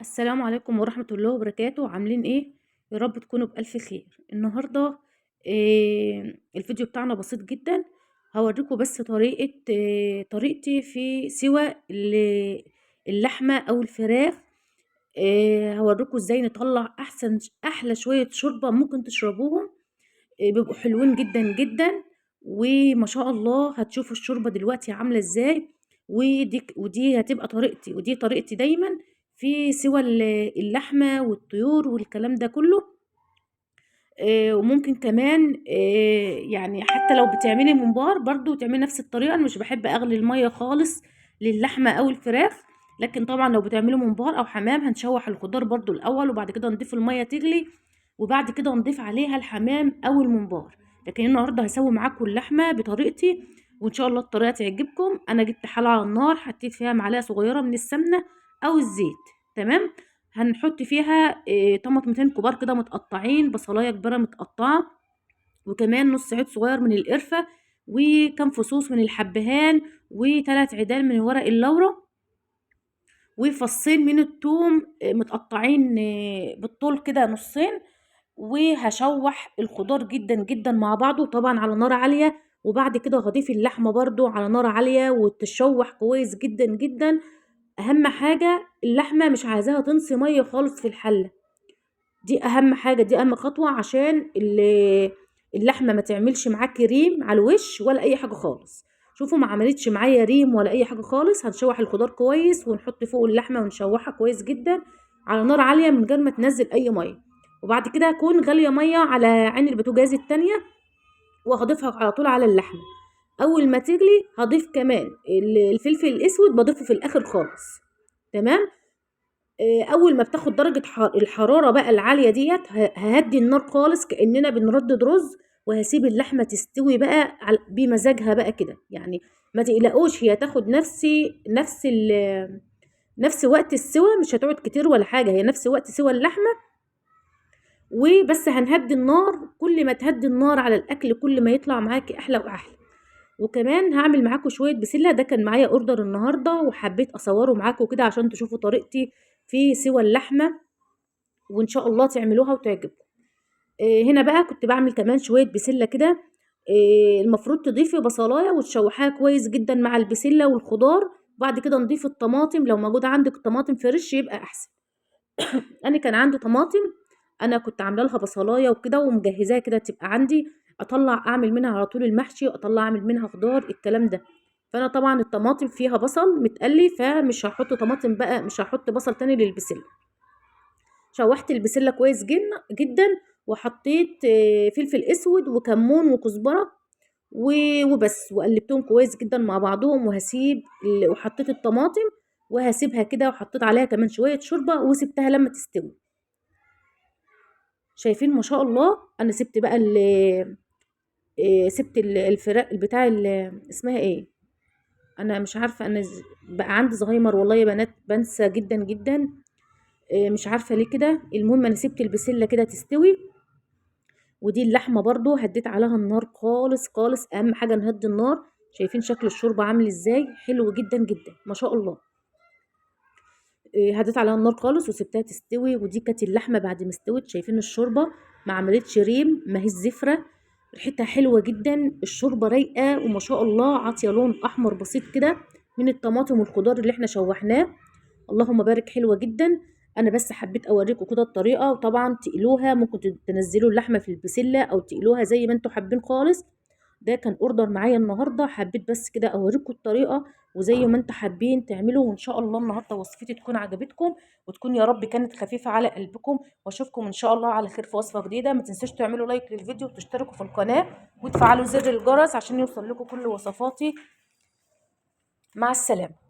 السلام عليكم ورحمة الله وبركاته، عاملين إيه؟ يا رب تكونوا بألف خير. النهارده الفيديو بتاعنا بسيط جدًا، هاوريكم بس طريقتي في سِوَى اللحمة أو الفراخ. هاوريكم إزاي نطلّع أحلى شوية شوربة ممكن تشربوهم. بيبقوا حلوين جدًا، جدًا، وما شاء الله هتشوفوا الشوربة دلوقتي عاملة إزاي. ودي هتبقى طريقتي، ودي طريقتي دايمًا في سِوَى اللحمة والطيور والكلام ده كله. وممكن كمان يعني حتى لو بتعملي ممبار برضه تعملي نفس الطريقة. أنا مش باحب أغلي المَيّة خالص للحمة أو الفراخ، لكن طبعًا لو بتعملي ممبار أو حمام هنشوّح الخضار برضه الأول، وبعد كده نضيف المَيّة تغلي، وبعد كده نضيف عليها الحمام أو الممبار. لكن النهارده هاسوي معاكم اللحمة بطريقتي، وإن شاء الله الطريقة تعجبكم. أنا جبت حلة على النار، حطيت فيها معلقة صغيرة من السمنة أو الزيت، تمام. هنحط فيها طماطمتين كبار كده متقطعين، بصلاية كبيرة متقطعة، وكمان نص عود صغير من القرفة، وكام فصوص من الحبهان، و3 عيدان من ورق اللورا، وفصين من التوم متقطعين بالطول كده نصين. وهاشوّح الخضار جدًا، جدًا مع بعضه طبعًا على نار عالية، وبعد كده هاضيف اللحمة برضه على نار عالية وتتشوّح كويس جدًا، جدًا. أهم حاجة اللحمة مش عايزاها تنصي مَيّة خالص في الحلة، دي أهم حاجة، دي أهم خطوة عشان اللحمة ما تعملش معاكِ ريم على الوش ولا أي حاجة خالص. شوفوا ما عملتش معايا ريم ولا أي حاجة خالص. هنشوّح الخضار كويس ونحط فوقه اللحمة ونشوّحها كويس جدًا على نار عالية من غير ما تنزّل أي مَيّة. وبعد كده هاكون غالية مَيّة على عين البوتاجاز التانية، وهاضيفها على طول على اللحمة. أول ما تغلي هاضيف كمان الفلفل الأسود، باضيفه في الآخر خالص، تمام. أول ما بتاخد درجة الحرارة بقى العالية ديّة هاهدّي النار خالص كإننا بنردد رز، وهاسيب اللحمة تستوي بقى بمزاجها بقى كده. يعني ما تقلقوش، هي هتاخد نفس وقت السِوَى، مش هتقعد كتير ولا حاجة، هي نفس وقت سِوَى اللحمة. وبس هنهدّي النار، كل ما تهدّي النار على الأكل كل ما يطلع معاكِ أحلى وأحلى. وكمان هاعمل معاكم شوية بسلة، ده كان معايا order النهارده وحبيت أصوّره معاكم كده عشان تشوفوا طريقتي في سِوَى اللحمة، وإن شاء الله تعملوها وتعجبكم. هنا بقى كنت باعمل كمان شوية بسلة كده. المفروض تضيفي بصلاية وتشوحيها كويس جدًا مع البسلة والخضار، وبعد كده نضيف الطماطم، لو موجود عندِك طماطم فريش يبقى أحسن. أنا كان عندي طماطم، أنا كنت عاملة لها بصلاية وكده ومجهزاها كده تبقى عندي، أطلّع أعمل منها على طول المحشي، أطلّع أعمل منها خضار الكلام ده. فأنا طبعًا الطماطم فيها بصل متقلي، فمش هاحط طماطم بقى، مش هاحط بصل تاني للبسلة. شوحت البسلة كويس جدًا، وحطيت فلفل أسود وكمون وكزبرة وبس، وقلبتهم كويس جدًا مع بعضهم، وهاسيب وحطيت الطماطم وهاسيبها كده، وحطيت عليها كمان شوية شوربة وسِبتها لمّا تستوي. شايفين ما شاء الله. أنا سِبت بقى سِبت البتاع اسمها إيه، أنا مش عارفة. أنا بقى عندي زهايمر والله يا بنات، بانسى جدًا، جدًا. مش عارفة ليه كده. المهم أنا سِبت البسلة كده تستوي، ودي اللحمة برضه هدّيت عليها النار خالص، خالص. أهم حاجة نهدّي النار. شايفين شكل الشوربة عامل إزاي، حلو جدًا، جدًا، ما شاء الله. هدّيت عليها النار خالص وسِبتها تستوي، ودي كانت اللحمة بعد ما استوت. شايفين الشوربة ما عملتش ريم، ما هيش زفرة، ريحتها حلوة جدًا، الشوربة رايقة وما شاء الله عاطية لون أحمر بسيط كده من الطماطم والخضار اللي إحنا شوّحناه. اللهم بارك، حلوة جدًا. أنا بس حبيت أورّيكم كده الطريقة، وطبعًا تقلوها، ممكن تنزّلوا اللحمة في البسلة أو تقلوها زي ما أنتم حابين خالص. ده كان order معايا النهارده، حبيت بس كده أورّيكم الطريقة، وزي ما أنتم حابين تعملوا. وإن شاء الله النهارده وصفتي تكون عجبتكم، وتكون يا رب كانت خفيفة على قلبكم. وأشوفكم إن شاء الله على خير في وصفة جديدة. ما تنسوش تعملوا لايك للفيديو وتشتركوا في القناة وتفعلوا زر الجرس عشان يوصل لكم كل وصفاتي. مع السلامة.